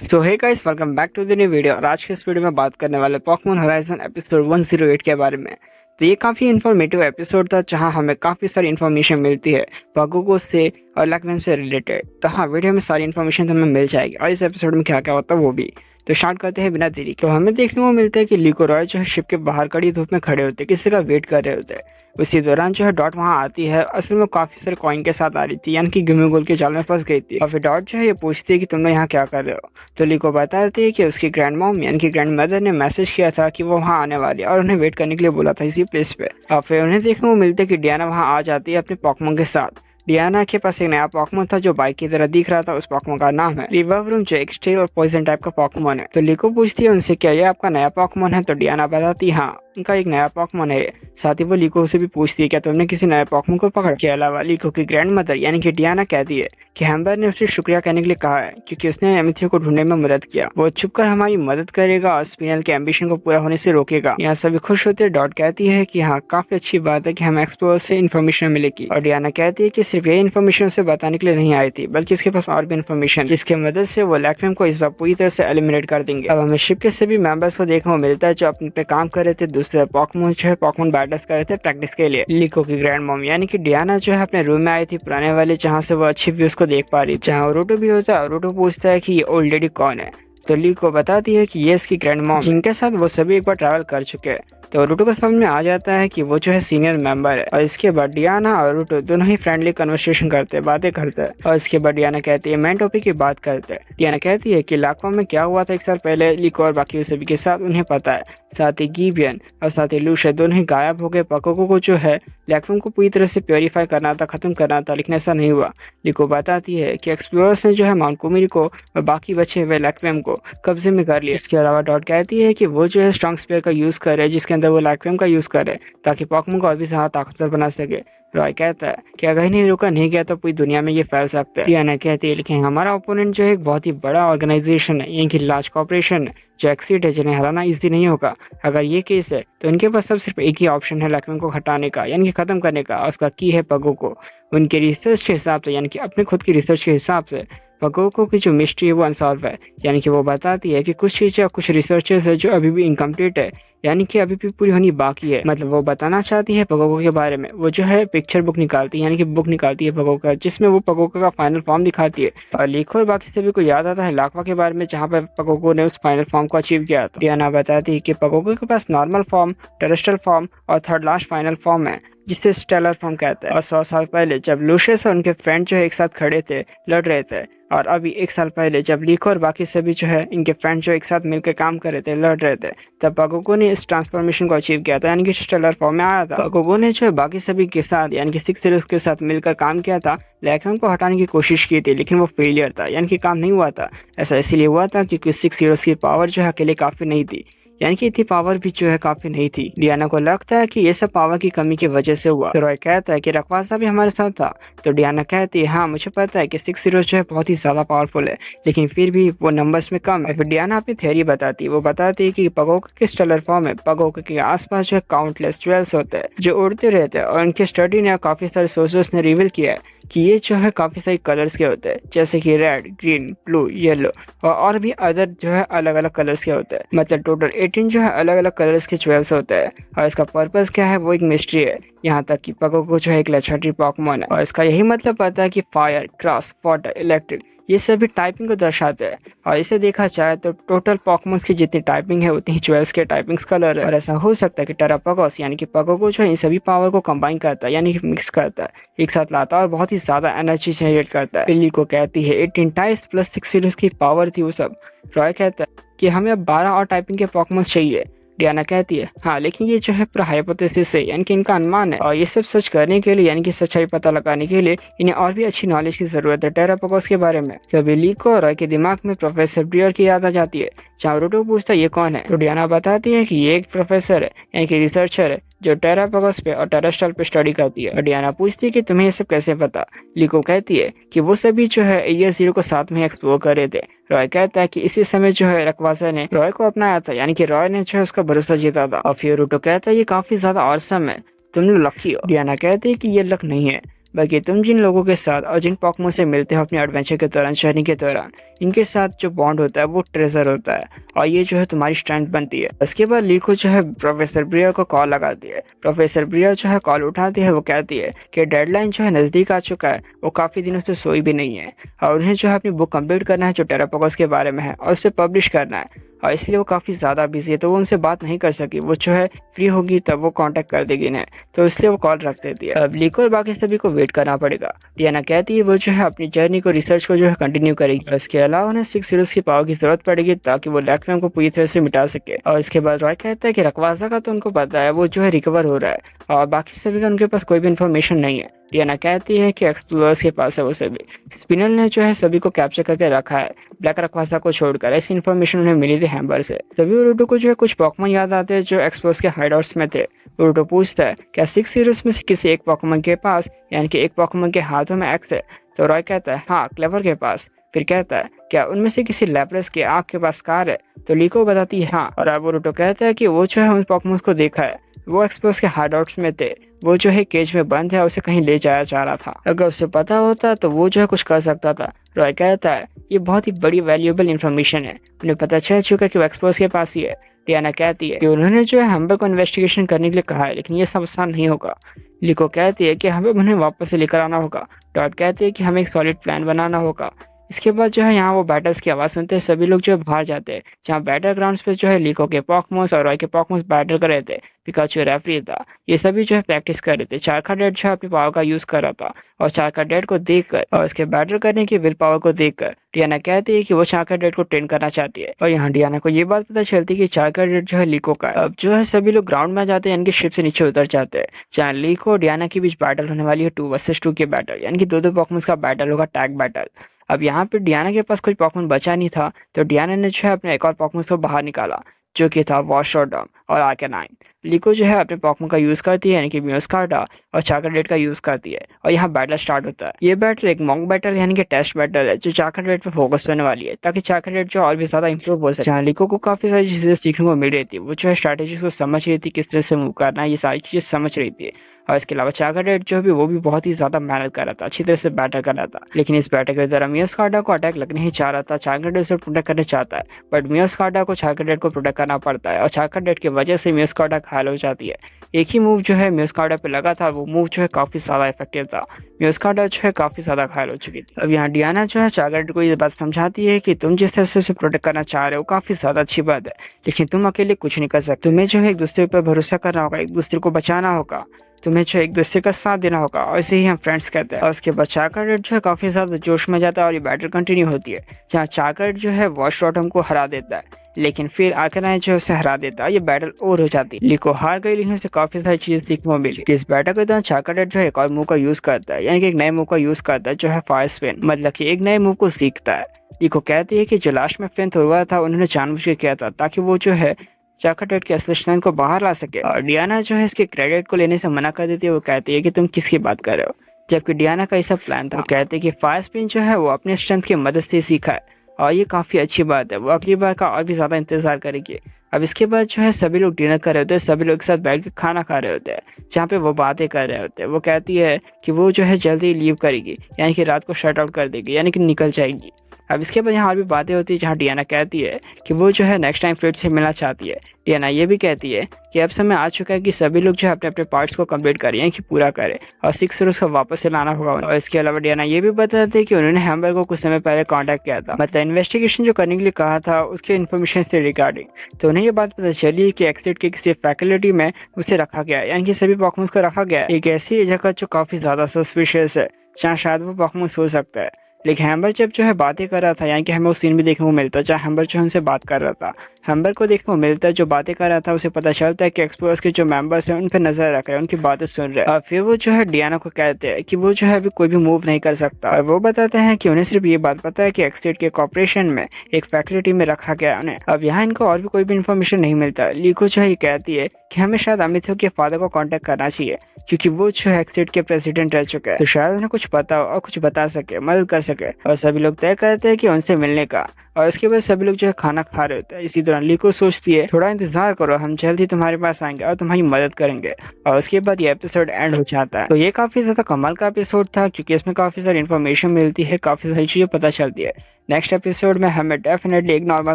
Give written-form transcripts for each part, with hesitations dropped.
So hey guys, welcome back to the new video. और आज के इस वीडियो में बात करने वाले पोकेमॉन होराइजन एपिसोड 108 के बारे में। तो ये काफ़ी इन्फॉर्मेटिव एपिसोड था जहां हमें काफ़ी सारी इन्फॉर्मेशन मिलती है पोगोगो से और लैक्वेम से रिलेटेड। तो हाँ, वीडियो में सारी इन्फॉर्मेशन हमें मिल जाएगी और इस एपिसोड में क्या क्या होता है वो भी। तो स्टार्ट करते हैं बिना देरी के। तो हमें देखने को मिलता है कि लीको रॉय जो है शिप के बाहर कड़ी धूप में खड़े होते हैं, किसी का वेट कर रहे होते हैं। उसी दौरान जो है डॉट वहां आती है। असल में काफी सारे कॉइन के साथ आ रही थी, यानी कि गुमिगोल के जाल में फंस गई थी। और फिर डॉट जो है ये पूछती है कि तुम लोग यहाँ क्या कर रहे हो। तो लीको बताती है कि उसकी ग्रैंड मॉम यानी कि ग्रैंड मदर ने मैसेज किया था कि वो वहाँ आने वाली है और उन्हें वेट करने के लिए बोला था इसी प्लेस पे। और फिर उन्हें देखने को मिलता है कि डियाना वहाँ आ जाती है अपने पोकेमॉन के साथ। डियाना के पास एक नया पोकेमॉन था जो बाइक की तरह दिख रहा था। उस पोकेमॉन का नाम है रिवर्वरूम, जो एक स्टील और पॉइजन टाइप का पोकेमॉन है। तो लीको पूछती है उनसे क्या ये आपका नया पोकेमॉन है। तो डियाना बताती है हाँ, उनका एक नया पोकेमॉन है। साथ ही वो लीको से भी पूछती है क्या तुमने किसी नए पोकेमॉन को पकड़ा। के अलावा लीको की ग्रैंड मदर यानी कि डियाना कहती है कि हैम्बर ने उसे शुक्रिया कहने के लिए कहा है क्योंकि उसने एमिथियो को ढूंढने में मदद किया। वो छुपकर हमारी मदद करेगा और स्पिनल के एम्बिशन को पूरा होने से रोकेगा। यहाँ सभी खुश होते हैं। डॉट कहती है कि हाँ, काफी अच्छी बात है कि हमें एक्सप्लोर से इन्फॉर्मेशन मिलेगी। और डियाना कहती है कि सिर्फ ये इन्फॉर्मेशन उसे बताने के लिए नहीं आई थी, बल्कि उसके पास और भी इन्फॉर्मेशन जिसकी मदद से वो लैक्वेम को इस बार पूरी तरह से एलिमिनेट कर देंगे। अब हमें शिप के सभी मेंबर्स को देखने को मिलता है जो अपने पे काम कर रहे थे, दूसरे पोकेमॉन जो है पोकेमॉन बैटल्स कर रहे थे प्रैक्टिस के लिए। लीको की ग्रैंड मॉम यानी कि डियाना जो है अपने रूम में आई थी पुराने वाले, जहाँ से वो अच्छी व्यूज को देख पा रही, जहाँ ओरोटो भी होता है। ओरोटो पूछता है कि ये ओल्ड लेडी कौन है। तो लीको बताती है कि ये इसकी ग्रैंड मॉम जिनके साथ वो सभी एक बार ट्रैवल कर चुके हैं। तो ओरोटो को समझ में आ जाता है कि वो जो है सीनियर मेंबर है। और इसके बाद डियाना और ओरोटो दोनों ही फ्रेंडली कन्वर्सेशन करते हैं, बातें करते हैं। और इसके बाद डियाना कहती है मेन टॉपिक की बात करते हैं। डियाना कहती है कि लाखों में क्या हुआ था 1 साल पहले लीको और बाकी सभी के साथ उन्हें पता है। साथ ही गिबियन और साथ ही लूशिया दोनों ही गायब हो गए। पोकोगो को जो है लैक्वेम को पूरी तरह से प्योरीफाई करना था, खत्म करना था, लेकिन ऐसा नहीं हुआ। लीको बताती है कि एक्सप्लोरर्स ने जो है माउंट कुमिरी को और बाकी बचे हुए लैक्वेम को कब्जे में कर लिया। इसके अलावा डॉट कहती है कि वो जो है स्ट्रॉन्ग स्पेयर का यूज करे जिसके अंदर वो लैक्वेम का यूज करे ताकि पोकेमॉन को और भी ज्यादा ताकतवर बना सके। रॉय कहता है कि अगर नहीं रुका नहीं गया तो पूरी दुनिया में ये फैल सकता है। डियाना कहती है लेकिन हमारा ओपोनेंट जो है एक बहुत ही बड़ा ऑर्गेनाइजेशन है, यानी कि लार्ज कॉर्पोरेशन है जो एक्सीड है, जिन्हें हराना इजी नहीं होगा। अगर ये केस है तो इनके पास अब सिर्फ एक ही ऑप्शन है लैक्वेम को हटाने का, यानी कि खत्म करने का। उसका की है पोगोको। उनके रिसर्च के हिसाब से, यानी कि अपने खुद की रिसर्च के हिसाब से पोगोको की जो मिस्ट्री है वो अनसॉल्व है। यानी कि वो बताती है कि कुछ चीजें कुछ रिसर्चेस है जो अभी भी इनकम्प्लीट है, यानी कि अभी भी पूरी होनी बाकी है। मतलब वो बताना चाहती है पोगोको के बारे में। वो जो है पिक्चर बुक निकालती है, यानी कि बुक निकालती है पोगोको का, जिसमें वो पोगोको का फाइनल फॉर्म दिखाती है। और लीको और बाकी सभी को याद आता है लाक्वा के बारे में, जहाँ पर पोगोको ने उस फाइनल फॉर्म को अचीव किया था। डियाना बताती है कि पोगोको के पास नॉर्मल फॉर्म, टेरेस्ट्रियल फॉर्म और थर्ड लास्ट फाइनल फॉर्म है जिसे स्टेलर फॉर्म कहते हैं। और 100 साल पहले जब लूशियस और उनके फ्रेंड जो है एक साथ खड़े थे, लड़ रहे थे, और अभी 1 साल पहले जब लीको और बाकी सभी जो है इनके फ्रेंड जो एक साथ मिलकर काम कर रहे थे, लड़ रहे थे, तब पोगोको ने इस ट्रांसफॉर्मेशन को अचीव किया था, यानी कि स्टेलर फॉर्म में आया था। पोगोको ने जो है बाकी सभी के साथ यानी कि 6 ज़ीरोज़ के साथ मिलकर काम किया था, लैक्वेम को हटाने की कोशिश की थी, लेकिन वो फेलियर था, यानी कि काम नहीं हुआ था। ऐसा इसीलिए हुआ था क्योंकि 6 ज़ीरोज़ की पावर जो है अकेले काफी नहीं थी, यानी कि इतनी पावर भी जो है काफी नहीं थी। डियाना को लगता है कि ये सब पावर की कमी की वजह से हुआ। तो रॉय कहता है कि रखवासा भी हमारे साथ था। तो डियाना कहती है हाँ, मुझे पता है कि 6 ज़ीरोज़ जो है बहुत ही ज्यादा पावरफुल है, लेकिन फिर भी वो नंबर्स में कम है। फिर डियाना अपनी थ्योरी बताती है। वो बताती है कि पोगोको के स्टेलर फॉर्म में पोगोको के आसपास जो है काउंटलेस ज्वेल्स होते हैं जो उड़ते रहते हैं। और उनके स्टडी ने काफी सारे सोर्सेस ने रिवील किया है कि ये जो है काफी सारे कलर्स के होते हैं, जैसे कि रेड, ग्रीन, ब्लू, येलो और भी अदर जो है अलग अलग कलर्स के होते हैं। मतलब टोटल 18 जो है अलग अलग कलर्स के ज्वेल्स होते हैं। और इसका पर्पस क्या है वो एक मिस्ट्री है। यहाँ तक कि पोगोको जो है एक लेजेंडरी पोकेमॉन है और इसका यही मतलब पता है कि फायर, ग्रास, वाटर, इलेक्ट्रिक ये सभी टाइपिंग को दर्शाते हैं। और इसे देखा जाए तो टोटल पोकेमॉन्स की जितनी टाइपिंग है उतनी ही ज्वेल्स के टाइपिंग्स कलर है। और ऐसा हो सकता है कि टेरापोगोस यानी कि पोगोको जो है इन सभी पावर को कंबाइन करता है, यानी कि मिक्स करता है, एक साथ लाता है और बहुत ही ज्यादा एनर्जी जनरेट करता है। बिल्ली को कहती है 18 टाइप्स प्लस 6 ज़ीरोज़ की पावर थी वो सब। रॉय कहता है कि हमें अब 12 और टाइपिंग के पोकेमॉन्स चाहिए। डियाना कहती है हाँ, लेकिन ये जो है पूरा हाइपोथेसिस है, यानी कि इनका अनुमान है। और ये सब सच करने के लिए, यानी कि सच्चाई पता लगाने के लिए इन्हें और भी अच्छी नॉलेज की जरूरत है टेरापोगोस के बारे में। तभी लीको और रॉय के दिमाग में प्रोफेसर ब्रियर की याद आ जाती है। जहाँ ओरोटो पूछता है ये कौन है, तो डियाना बताती है कि ये एक प्रोफेसर है, यानी कि रिसर्चर है जो टेरापोगोस पे और टेरेस्ट्रियल पे स्टडी करती है। और डियाना पूछती है कि तुम्हें ये सब कैसे पता। लीको कहती है कि वो सभी जो है एरिया 0 को साथ में एक्सप्लोर कर रहे थे। रॉय कहता है कि इसी समय जो है रखवासा ने रॉय को अपनाया था, यानी कि रॉय ने जो है उसका भरोसा जीता था। और फिर ओरोटो कहता है ये काफी ज्यादा ऑसम है, तुम लोग लकी हो। डियाना कहती है कि ये लक नहीं है, बल्कि तुम जिन लोगों के साथ और जिन पॉकमोन से मिलते हो अपने एडवेंचर के दौरान, जर्नी के दौरान, इनके साथ जो बॉन्ड होता है वो ट्रेजर होता है और ये जो है तुम्हारी स्ट्रेंथ बनती है। उसके बाद लीको जो है प्रोफेसर ब्रियर को कॉल लगाती है। प्रोफेसर ब्रियर जो है कॉल उठाती है। वो कहती है कि डेडलाइन जो है नज़दीक आ चुका है, वो काफ़ी दिनों से सोई भी नहीं है और उन्हें जो है अपनी बुक कंप्लीट करना है जो टेरापोकस के बारे में है और उसे पब्लिश करना है और इसलिए वो काफ़ी ज़्यादा बिजी है, तो वो उनसे बात नहीं कर सकी। वो जो है फ्री होगी तब वो कांटेक्ट कर देगी इन्हें, तो इसलिए वो कॉल रख देती है। अब लीको और बाकी सभी को वेट करना पड़ेगा। डियाना कहती है वो जो है अपनी जर्नी को, रिसर्च को जो है कंटिन्यू करेगी। इसके अलावा उन्हें 6 हीरोज की पावर की जरूरत पड़ेगी ताकि वो लैक्टम को पूरी तरह से मिटा सके। और इसके बाद रॉय कहता है कि रकवासा का तो उनको पता है, वो जो है रिकवर हो रहा है और बाकी सभी का उनके पास कोई भी इन्फॉर्मेशन नहीं है। डियाना कहती है कि एक्सप्लोरर्स के पास है वो सभी। स्पिनल ने जो है सभी को कैप्चर करके रखा है, ब्लैक रखवासा को छोड़कर। ऐसी इन्फॉर्मेशन उन्हें मिली थी हैम्बर से। तभी उरुटो को जो है कुछ पॉकमन याद आते हैं जो एक्सप्लोरर्स के हाइडआउट्स में थे। उरुटो पूछता है क्या 6 हीरोज में से किसी एक पॉकमन के पास, यानी कि एक पॉकमन के हाथों में एक्स है? तो रॉय कहता है हाँ, क्लेवर के पास। फिर कहता है क्या उनमें से किसी लैप्रेस के आँख के पास कार है? तो लीको बताती है हाँ। और अब उरुटो कहता है कि वो जो है उन पॉकमन को देखा है, वो एक्सप्लोरर्स के हाइडआउट्स में थे। वो जो है केज में बंद है, उसे कहीं ले जाया जा रहा था। अगर उसे पता होता तो वो जो है कुछ कर सकता था। रॉय कहता है ये बहुत ही बड़ी वैल्यूएबल इन्फॉर्मेशन है, उन्हें पता चल चुका है कि वो एक्सप्लोरर्स के पास ही है। डियाना कहती है कि उन्होंने जो है हैम्बर को इन्वेस्टिगेशन करने के लिए कहा है, लेकिन ये सब आसान नहीं होगा। लिको कहती है कि हमें उन्हें वापस से लेकर आना होगा। डॉट कहती है कि हमें एक सॉलिड प्लान बनाना होगा। इसके बाद जो है यहाँ वो बैटल्स की आवाज़ सुनते हैं। सभी लोग जो है बाहर जाते हैं, जहाँ बैटल ग्राउंड्स पे जो है लीको के पॉकमॉन्स और रॉय के पॉकमॉन्स बैटल कर रहे थे। पिकाचू रेफरी था। ये सभी जो है प्रैक्टिस कर रहे थे। चारका डेड जो है अपनी पावर का यूज कर रहा था और चारका डेड को देखकर और उसके बैटल करने की विल पावर को देखकर डियाना कहती है कि वो चारका डेड को ट्रेन करना चाहती है। और यहाँ डियाना को ये बात पता चलती है कि चारका डेड जो है लीको का है। अब जो है सभी लोग ग्राउंड में जाते हैं, यानी कि शिप से नीचे उतर जाते हैं, जहाँ लीको और डियाना के बीच बैटल होने वाली है 2 वर्सेस 2 की बैटल, यानी कि दो पॉकमॉन्स का बैटल होगा, टैग बैटल। अब यहाँ पे डियाना के पास कोई पॉकमॉन बचा नहीं था, तो डियाना ने जो है अपने एक और पॉकमॉन को बाहर निकाला, जो कि था वॉशरडम और आर्केनाइन। लीको जो है अपने पॉकमॉन का यूज करती है, यानी कि म्यूस्कार्टा, और चाकाडेट का यूज करती है और यहाँ बैटल स्टार्ट होता है। ये बैटल एक मॉन्क बैटल यानी कि टेस्ट बैटल है, जो चाकाडेट पे फोकस होने वाली है, ताकि चाकाडेट जो और भी ज्यादा इंप्रूव हो सके। यहाँ लीको को काफी सारी चीजें सीखने को मिल रही थी। वो जो है स्ट्रैटेजी को समझ रही थी, किस तरह से मूव करना है, ये सारी चीजें समझ रही थी। और इसके अलावा चाकाडेट जो भी वो भी बहुत ही ज्यादा मेहनत कर रहा था, अच्छी तरह से बैटल कर रहा था। लेकिन इस बैटल के दौरान म्यूस्कार्टा को अटैक लगने ही चाह रहा था। चाकाडेट उसे प्रोटेक्ट करना चाहता है, बट म्यूस्कार्टा को चाकाडेट को प्रोटेक्ट करना पड़ता है और चाकाडेट की वजह से म्यूस्कार्टा घायल हो जाती है। एक ही मूव जो है म्यूस्कार्टा पे लगा था, वो मूव जो है काफी ज्यादा इफेक्टिव था। म्यूस्कार्टा जो है काफी ज्यादा घायल हो चुकी थी। अब यहाँ डियाना जो है चाकाडेट को ये बात समझाती है कि तुम जिस तरह से उसे प्रोटेक्ट करना चाह रहे हो काफी ज्यादा अच्छी बात है, लेकिन तुम अकेले कुछ नहीं कर सकते। तुम्हें जो है एक दूसरे पर भरोसा करना होगा, एक दूसरे को बचाना होगा, तुम्हें जो एक दूसरे का साथ देना होगा, और इसे ही हम फ्रेंड्स कहते हैं। और उसके बाद चाकाडेट जो है काफी ज्यादा जोश में जाता है और ये बैटल कंटिन्यू होती है, जहाँ चाकाडेट जो है वॉशरॉटम को हरा देता है, लेकिन फिर आर्केनाइन जो उसे हरा देता है। ये बैटल और हो जाती है। लीको हार गई, लेकिन उसे काफी सारी चीजें सीखने को मिली। इस बैटल के दौरान चाकाडेट जो है एक और मूव का यूज करता है, यानी कि एक नए मूव का यूज करता है, जो है फायर स्पिन, मतलब कि एक नए मूव को सीखता है। लीको कहती है कि जो लास्ट में फ्रेंथ हुआ था उन्होंने जानबूझ के किया था, ताकि वो जो है चाकाडेट के असली स्ट्रेंथ को बाहर ला सके। और डियाना जो है इसके क्रेडिट को लेने से मना कर देती है। वो कहती है कि तुम किसकी बात कर रहे हो, जबकि डियाना का ऐसा प्लान था। वो कहते हैं कि फायर स्पिन जो है वो अपने स्ट्रेंथ की मदद से सीखा है और ये काफी अच्छी बात है। वो अगली बार का और भी ज्यादा इंतजार करेगी। अब इसके बाद जो है सभी लोग डिनर कर रहे होते हैं, सभी लोग एक साथ बैठ के खाना खा रहे होते हैं, जहाँ पे वो बातें कर रहे होते हैं। वो कहती है कि वो जो है जल्दी लीव करेगी, यानी कि रात को शट आउट कर देगी, यानी कि निकल जाएगी। अब इसके बाद यहाँ और भी बातें होती है, जहाँ डियाना कहती है कि वो जो है नेक्स्ट टाइम फ्रेड से मिलना चाहती है। डियाना ये भी कहती है कि अब समय आ चुका है कि सभी लोग जो है अपने अपने पार्ट्स को कंप्लीट करें, यानी कि पूरा करें, और 6 हीरोज को वापस से लाना होगा। और इसके अलावा डियाना ये भी बताते हैं कि उन्होंने हैम्बर को कुछ समय पहले कांटेक्ट किया था, मतलब इन्वेस्टिगेशन जो करने के लिए कहा था उसके इन्फॉर्मेशन से रिगार्डिंग। तो उन्हें ये बात पता चली कि एक्सिट के किसी फैकल्टी में उसे रखा गया है, यानी कि सभी पॉकमॉन्स को रखा गया है एक ऐसी जगह जो काफी ज्यादा सस्पिशियस है, जहाँ शायद वो पॉकमॉन्स हो सकता है। लेकिन हैम्बर जब जो है बातें कर रहा था, यानी कि हमें उस सीन भी देखने को मिलता है जहाँ हैम्बर जो है उनसे बात कर रहा था। हैम्बर को देखने को मिलता है जो बातें कर रहा था, उसे पता चलता है कि एक्सप्लोरर्स के जो मेंबर्स हैं उन पर नजर रख रहे हैं, उनकी बातें सुन रहे हैं। और फिर वो जो है डियाना को कहते हैं कि वो जो है अभी कोई भी मूव नहीं कर सकता। और वो बताते हैं कि उन्हें सिर्फ ये बात पता है कि एक्सिट के कॉर्पोरेशन में एक फैकल्टी में रखा गया उन्हें। अब यहाँ इनको और भी कोई भी इन्फॉर्मेशन नहीं मिलता। लीको जो है ये कहती है कि हमें शायद अमितो के फादर को कांटेक्ट करना चाहिए, क्योंकि वो जो है एक्सिट के प्रेसिडेंट रह चुके हैं, तो शायद उन्हें कुछ पता हो और कुछ बता सके, मदद कर सके। और सभी लोग तय करते हैं कि उनसे मिलने का। और इसके बाद सभी लोग जो है खाना खा रहे होते हैं। इसी दौरान लीको सोचती है थोड़ा इंतजार करो, हम जल्द ही तुम्हारे पास आएंगे और तुम्हारी मदद करेंगे। और उसके बाद ये एपिसोड एंड हो जाता है। तो ये काफी ज्यादा कमाल का एपिसोड था क्योंकि इसमें काफी सारी इन्फॉर्मेशन मिलती है, काफी सारी चीजें पता चलती है। नेक्स्ट एपिसोड में हमें डेफिनेटली एक नॉर्मल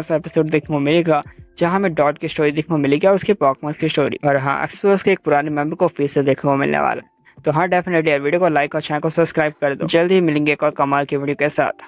सा एपिसोड देखने को मिलेगा जहाँ हमें डॉट की स्टोरी देखने को मिलेगी और उसके पॉकमॉन्स की स्टोरी, और हाँ एक्सप्लोर्स के एक पुराने मेंबर को फिर से देखने को मिलने वाला है। तो हाँ डेफिनेटली यार वीडियो को लाइक और चैनल को सब्सक्राइब कर दो। जल्द ही मिलेंगे एक और कमाल की वीडियो के साथ।